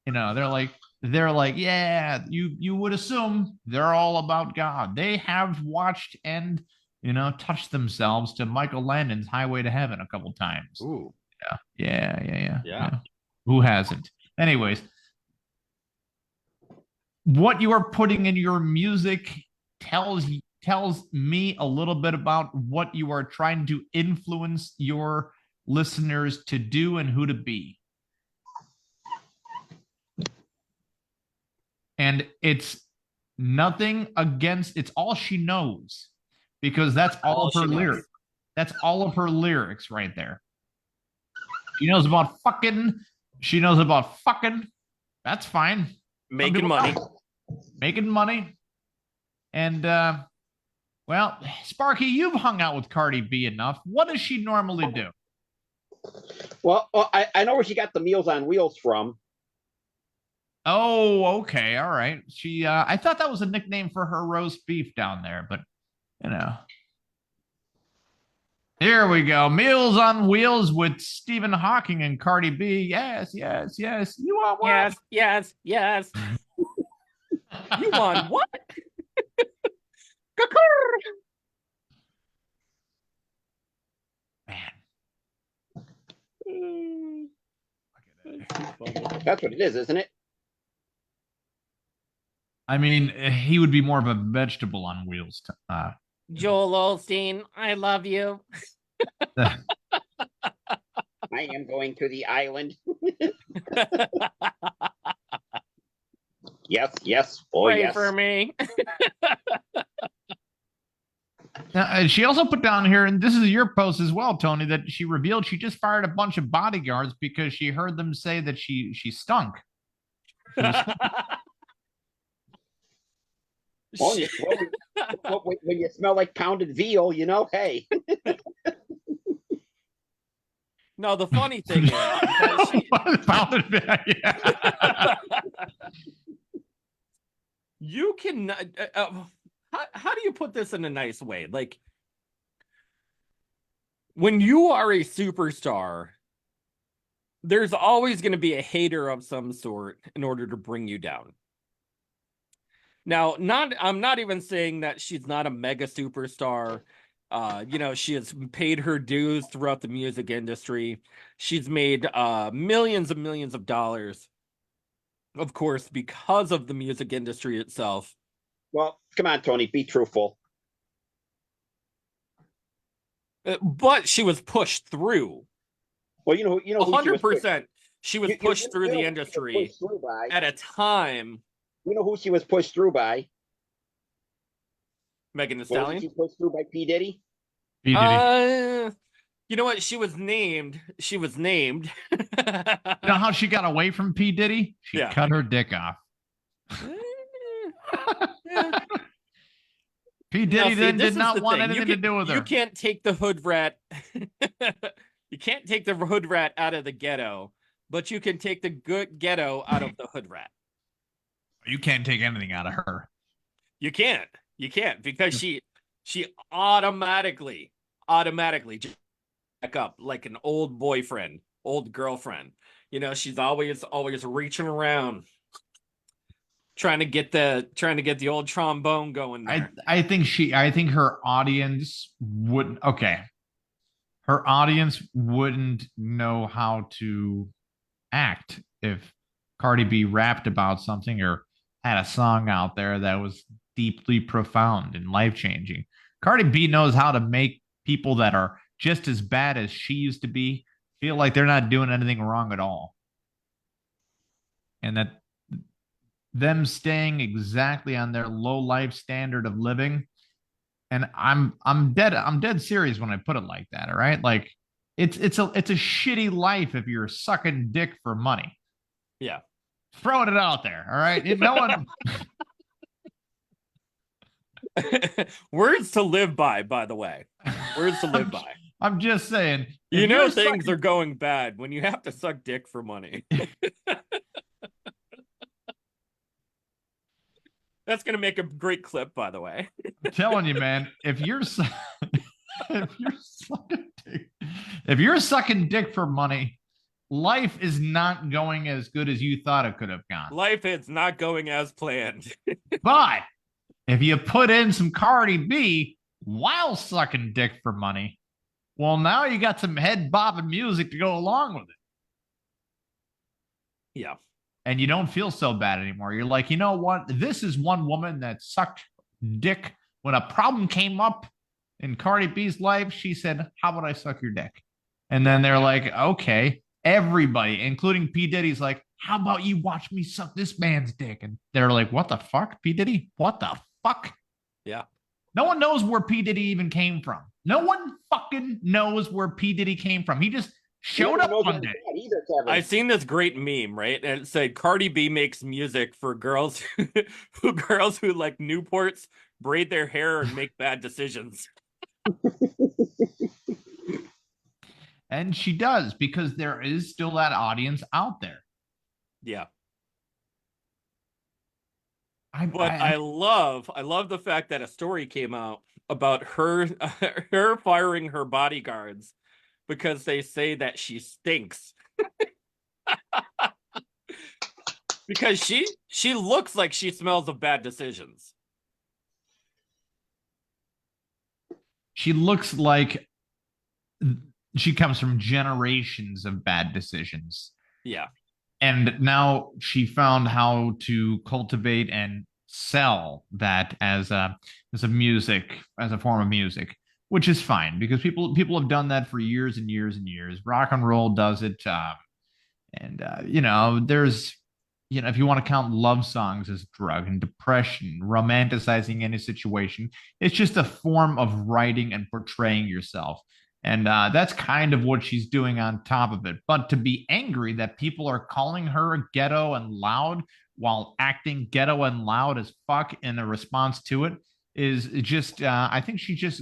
they're like, yeah, you would assume they're all about God. They have watched and, touched themselves to Michael Landon's Highway to Heaven a couple times. Ooh. Yeah. Who hasn't? Anyways, what you are putting in your music tells me a little bit about what you are trying to influence your listeners to do and who to be. And it's nothing against, it's all she knows, because that's all All of her she knows. lyrics. That's all of her lyrics right there. She knows about fucking. She knows about fucking. That's fine. Making money. Making money. And, well, Sparky, you've hung out with Cardi B enough. What does she normally do? Well, I know where she got the Meals on Wheels from. Oh, okay. All right. She, I thought that was a nickname for her roast beef down there, but, you know. Here we go. Meals on Wheels with Stephen Hawking and Cardi B. Yes, yes, yes. You want what? Yes, yes, yes. You want what? Man. That's what it is, isn't it? I mean, he would be more of a vegetable on wheels. Joel Osteen, I love you. I am going to the island. Yes, yes. Oh, Pray yes. for me. Now, she also put down here, and this is your post as well, Tony, that she revealed she just fired a bunch of bodyguards because she heard them say that she stunk. Well, when you smell like pounded veal, you know, hey. No, the funny thing is, because she, you can. How do you put this in a nice way? Like, when you are a superstar, there's always going to be a hater of some sort in order to bring you down. Now, I'm not even saying that she's not a mega superstar. You know, she has paid her dues throughout the music industry. She's made millions and millions of dollars, of course, because of the music industry itself. Well, come on, Tony, be truthful. But she was pushed through. Well, you know, 100%. She was pushed through the industry at a time. You know who she was pushed through by? Megan Thee Stallion. She pushed through by P. Diddy. P. Diddy. You know what? She was named. You know how she got away from P. Diddy? She cut her dick off. P. Diddy did not want anything to do with her. You can't take the hood rat. You can't take the hood rat out of the ghetto, but you can take the good ghetto out of the hood rat. You can't take anything out of her. You can't because she automatically back up like an old boyfriend, old girlfriend. You know, she's always reaching around, trying to get the old trombone going there. I think her audience wouldn't. Okay, her audience wouldn't know how to act if Cardi B rapped about something or had a song out there that was deeply profound and life-changing. Cardi B knows how to make people that are just as bad as she used to be feel like they're not doing anything wrong at all. And that them staying exactly on their low life standard of living. And I'm dead serious when I put it like that. All right. Like it's a shitty life if you're sucking dick for money. Yeah. Throwing it out there. All right. No one. Words to live by the way. Words to live by. I'm just saying. You know things are going bad when you have to suck dick for money. That's going to make a great clip, by the way. I'm telling you, man, if you're sucking dick for money, life is not going as good as you thought it could have gone. Life is not going as planned. But if you put in some Cardi B while sucking dick for money, well, now you got some head bobbing music to go along with it. Yeah. And you don't feel so bad anymore. You're like, you know what? This is one woman that sucked dick. When a problem came up in Cardi B's life, she said, how about I suck your dick? And then they're like, okay. Everybody, including P. Diddy's like, how about you watch me suck this man's dick? And they're like, what the fuck, P. Diddy? What the fuck? Yeah. No one knows where P. Diddy even came from. No one fucking knows where P. Diddy came from. He just showed up one day. Either, Kevin. I've seen this great meme, right? And it said Cardi B makes music for girls who like Newports, braid their hair, and make bad decisions. And she does, because there is still that audience out there. Yeah. I love the fact that a story came out about her her firing her bodyguards because they say that she stinks. Because she looks like she smells of bad decisions. She looks like she comes from generations of bad decisions. Yeah. And now she found how to cultivate and sell that as a form of music, which is fine, because people have done that for years and years and years. Rock and roll does it, there's, if you want to count love songs as drug and depression, romanticizing any situation, it's just a form of writing and portraying yourself. And that's kind of what she's doing on top of it. But to be angry that people are calling her ghetto and loud while acting ghetto and loud as fuck in a response to it is just, I think she's just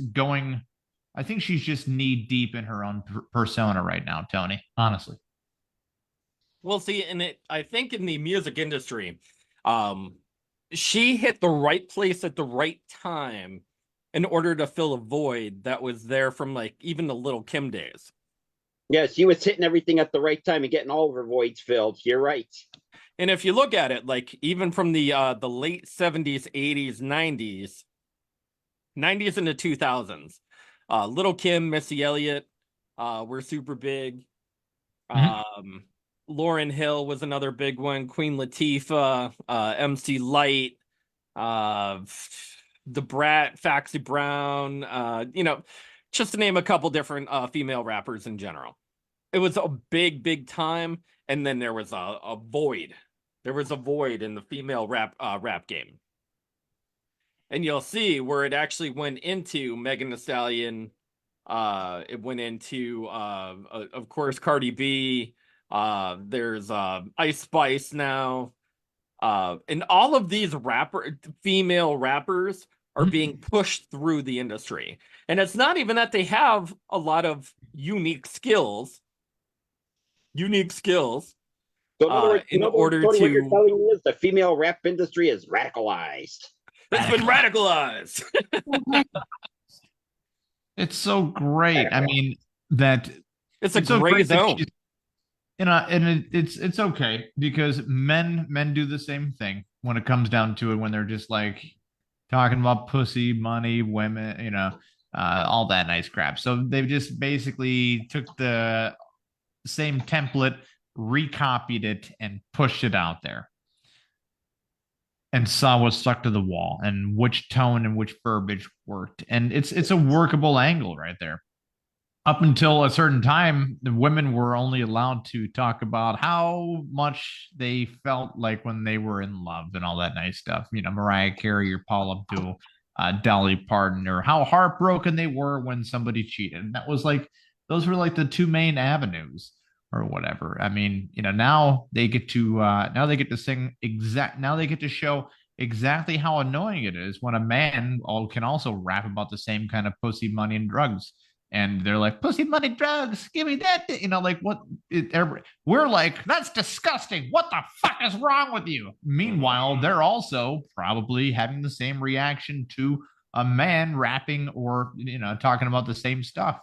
knee deep in her own persona right now, Tony, honestly. Well, see, I think in the music industry, she hit the right place at the right time in order to fill a void that was there from like even the Little Kim days. Yeah, she was hitting everything at the right time and getting all of her voids filled. You're right. And if you look at it, like even from the late 70s, 80s, 90s into 2000s, Little Kim, Missy Elliott were super big. Mm-hmm. Lauryn Hill was another big one. Queen Latifah, MC Lyte, The Brat, Foxy Brown, just to name a couple different female rappers in general. It was a big time, and then there was a void. There was a void in the female rap game. And you'll see where it actually went into Megan Thee Stallion. It went into, of course, Cardi B. There's Ice Spice now. And all of these female rappers are being pushed through the industry. And it's not even that they have a lot of unique skills. So in order to... What you're telling me is the female rap industry is radicalized. It's been radicalized. It's so great. I mean, that it's a gray zone. And it's okay, because men do the same thing when it comes down to it, when they're just like talking about pussy, money, women, all that nice crap. So they've just basically took the same template, recopied it, and pushed it out there, and saw what stuck to the wall and which tone and which verbiage worked. And it's a workable angle right there. Up until a certain time, the women were only allowed to talk about how much they felt like when they were in love and all that nice stuff. Mariah Carey or Paula Abdul, Dolly Parton, or how heartbroken they were when somebody cheated. And those were like the two main avenues or whatever. I mean, now they get to show exactly how annoying it is when a man can also rap about the same kind of pussy, money, and drugs. And they're like, pussy, money, drugs, give me that. We're like, that's disgusting. What the fuck is wrong with you? Meanwhile, they're also probably having the same reaction to a man rapping or, talking about the same stuff.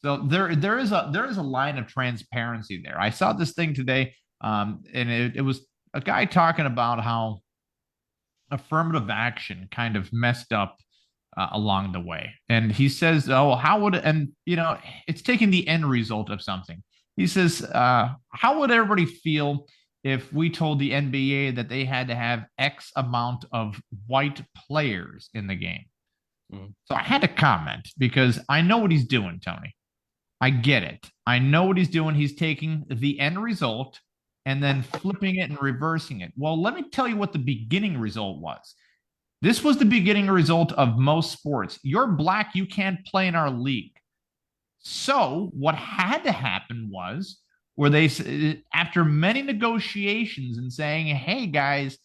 So there is a line of transparency there. I saw this thing today, and it was a guy talking about how affirmative action kind of messed up along the way. And he says, it's taking the end result of something. He says, how would everybody feel if we told the NBA that they had to have X amount of white players in the game? So I had to comment, because I know what he's doing, Tony. I get it. I know what he's doing. He's taking the end result and then flipping it and reversing it. Well, let me tell you what the beginning result was. This was the beginning result of most sports. You're black, you can't play in our league. So what had to happen was where they, after many negotiations and saying, hey, guys,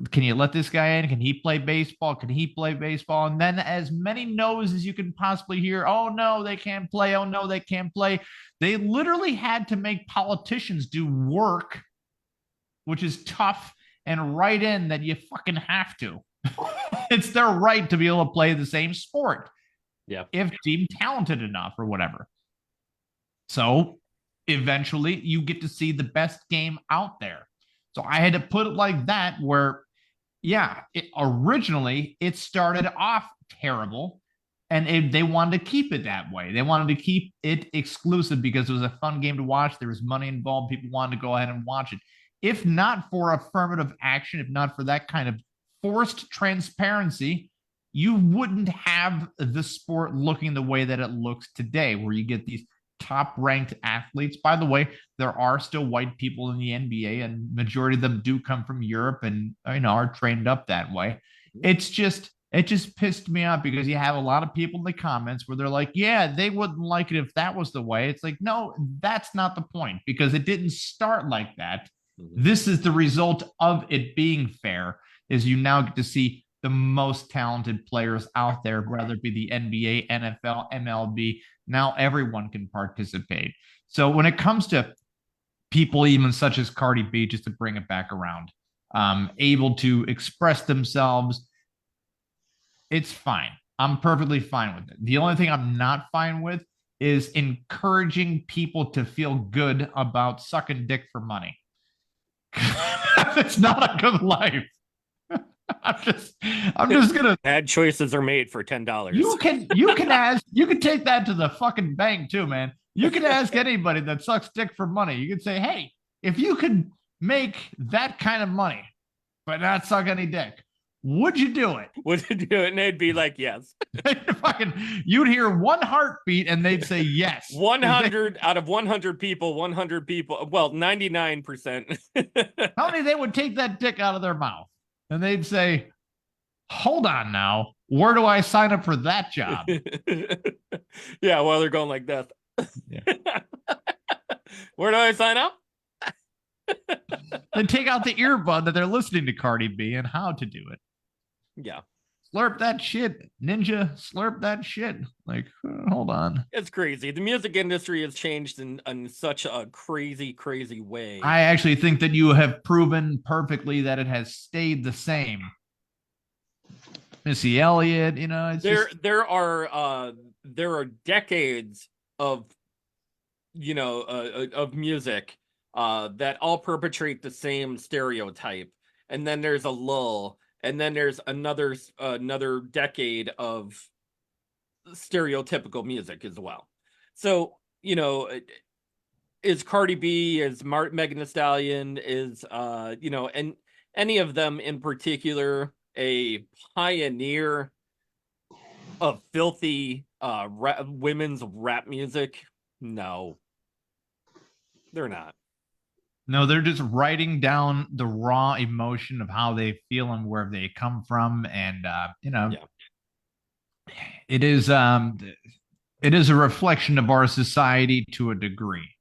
can you let this guy in? Can he play baseball? Can he play baseball? And then as many no's as you can possibly hear, oh, no, they can't play. Oh, no, they can't play. They literally had to make politicians do work, which is tough, and write in that you fucking have to. It's their right to be able to play the same sport. Yeah. If deemed talented enough or whatever. So eventually you get to see the best game out there. So I had to put it like that where, yeah, originally it started off terrible and they wanted to keep it that way. They wanted to keep it exclusive because it was a fun game to watch. There was money involved. People wanted to go ahead and watch it. If not for affirmative action, if not for that kind of forced transparency, you wouldn't have the sport looking the way that it looks today, where you get these top-ranked athletes. By the way, there are still white people in the NBA, and majority of them do come from Europe and are trained up that way. It just pissed me off because you have a lot of people in the comments where they're like, yeah, they wouldn't like it if that was the way. It's like, no, that's not the point, because it didn't start like that. This is the result of it being fair, is you now get to see the most talented players out there, whether it be the NBA, NFL, MLB. Now everyone can participate. So when it comes to people, even such as Cardi B, just to bring it back around, able to express themselves, it's fine. I'm perfectly fine with it. The only thing I'm not fine with is encouraging people to feel good about sucking dick for money. It's not a good life. I'm just gonna. Bad choices are made for $10. You can take that to the fucking bank too, man. You can ask anybody that sucks dick for money. You can say, hey, if you could make that kind of money but not suck any dick, would you do it? Would you do it? And they'd be like, yes. You'd hear one heartbeat and they'd say yes. 100 out of 100 people, 100 people. Well, 99%. How many they would take that dick out of their mouth? And they'd say, hold on now, where do I sign up for that job? Yeah, while they're going like that. Yeah. Where do I sign up? Then take out the earbud that they're listening to Cardi B and how to do it. Yeah. Slurp that shit, ninja, slurp that shit. Like, hold on. It's crazy. The music industry has changed in such a crazy, crazy way. I actually think that you have proven perfectly that it has stayed the same. Missy Elliott, it's there are decades of of music that all perpetrate the same stereotype, and then there's a lull. And then there's another decade of stereotypical music as well. So, is Cardi B, is Megan Thee Stallion, is, and any of them in particular a pioneer of filthy women's rap music? No, they're not. No, they're just writing down the raw emotion of how they feel and where they come from. And, it is a reflection of our society to a degree.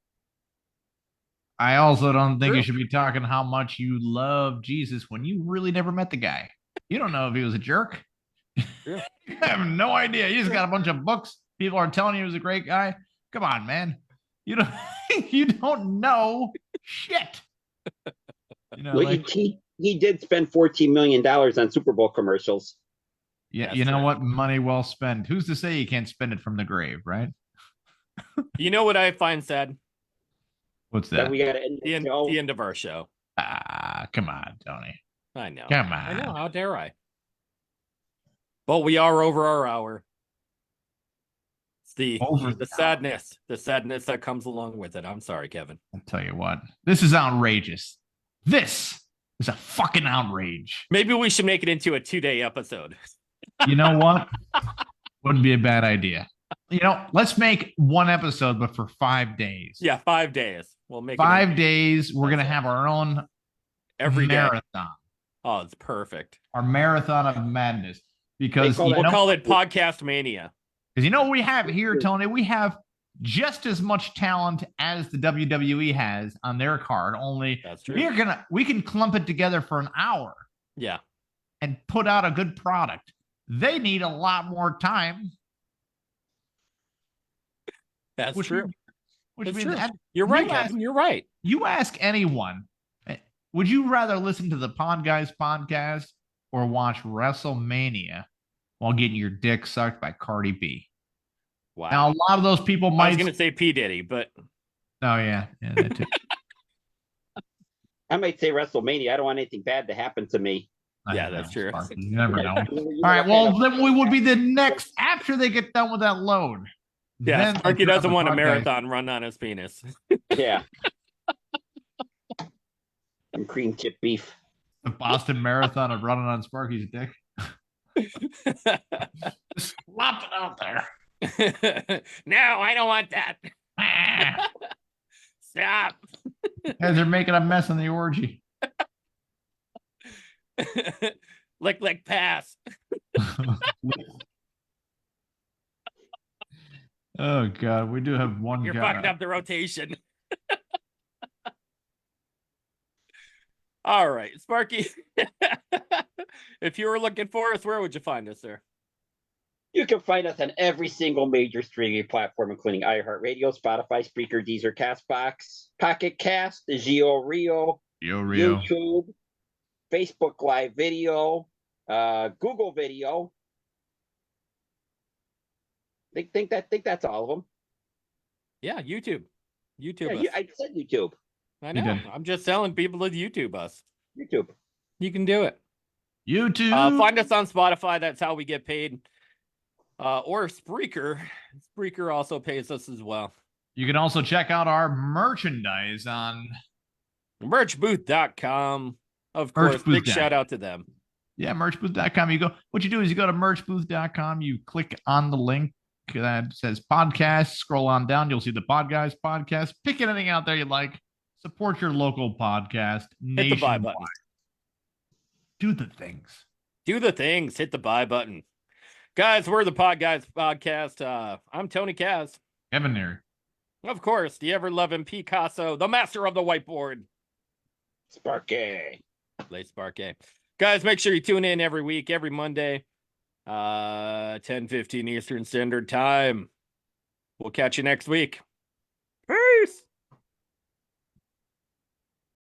I also don't think you should be talking how much you love Jesus when you really never met the guy. You don't know if he was a jerk. Yeah. You have no idea. You just got a bunch of books. People are telling you he was a great guy. Come on, man. You don't know shit. He did spend $14 million on Super Bowl commercials. Yeah, you know what? Money well spent. Who's to say you can't spend it from the grave, right? You know what I find sad? What's that? We got to end the end of our show. Come on, Tony. I know. Come on. I know. How dare I? But we are over our hour. The sadness that comes along with it. I'm sorry, Kevin. I'll tell you what. This is outrageous. This is a fucking outrage. Maybe we should make it into a 2-day episode. You know what? Wouldn't be a bad idea. Let's make one episode, but for 5 days. Yeah, 5 days. We'll make 5 days. We're gonna have our own every marathon. Day. Oh, it's perfect. Our Marathon of Madness. Because They call We'll call it Podcast Mania. Because you know what we have here, Tony? We have just as much talent as the WWE has on their card. Only That's true. we can clump it together for an hour. Yeah. And put out a good product. They need a lot more time. That's true. Which That's means true. You're right, Kevin. You're right. You ask anyone, would you rather listen to the Podguyz podcast or watch WrestleMania while getting your dick sucked by Cardi B? Wow. Now, a lot of those people might. I was going to say P. Diddy, but. Oh, yeah. That too. I might say WrestleMania. I don't want anything bad to happen to me. Yeah, that's true. You never know. All right. Well, then we would be the next after they get done with that load. Yeah, Then Sparky doesn't want a Podguyz. marathon run on his penis. Yeah. Some cream chip beef. The Boston Marathon of running on Sparky's dick. Just slop it out there. No, I don't want that. Stop. Guys, they're making a mess in the orgy. Lick, pass. Oh, God. We do have one You're guy. fucking up the rotation. All right, Sparky. If you were looking for us, where would you find us, sir? You can find us on every single major streaming platform, including iHeartRadio, Spotify, Spreaker, Deezer, Castbox, Pocket Cast, Geo Rio, YouTube, Facebook Live Video, Google Video. I think that's all of them. Yeah, YouTube. YouTube. Yeah, us. I said YouTube. I know. I'm just telling people to YouTube us. YouTube. You can do it. YouTube. Find us on Spotify. That's how we get paid. Or Spreaker. Spreaker also pays us as well. You can also check out our merchandise on merchbooth.com. Of course, big Merchbooth.com. shout out to them. Yeah, merchbooth.com. What you do is you go to merchbooth.com, you click on the link that says podcast, scroll on down, you'll see the Podguyz Podcast. Pick anything out there you like. Support your local podcast. Hit the buy button. Do the things. Do the things. Hit the buy button. Guys, we're the Podguyz Podcast. I'm Tony Kaz. Kevin there. Of course, the ever-loving Picasso, the master of the whiteboard. Sparky. Play Sparky. Guys, make sure you tune in every week, every Monday, 10:15 Eastern Standard Time. We'll catch you next week. Peace.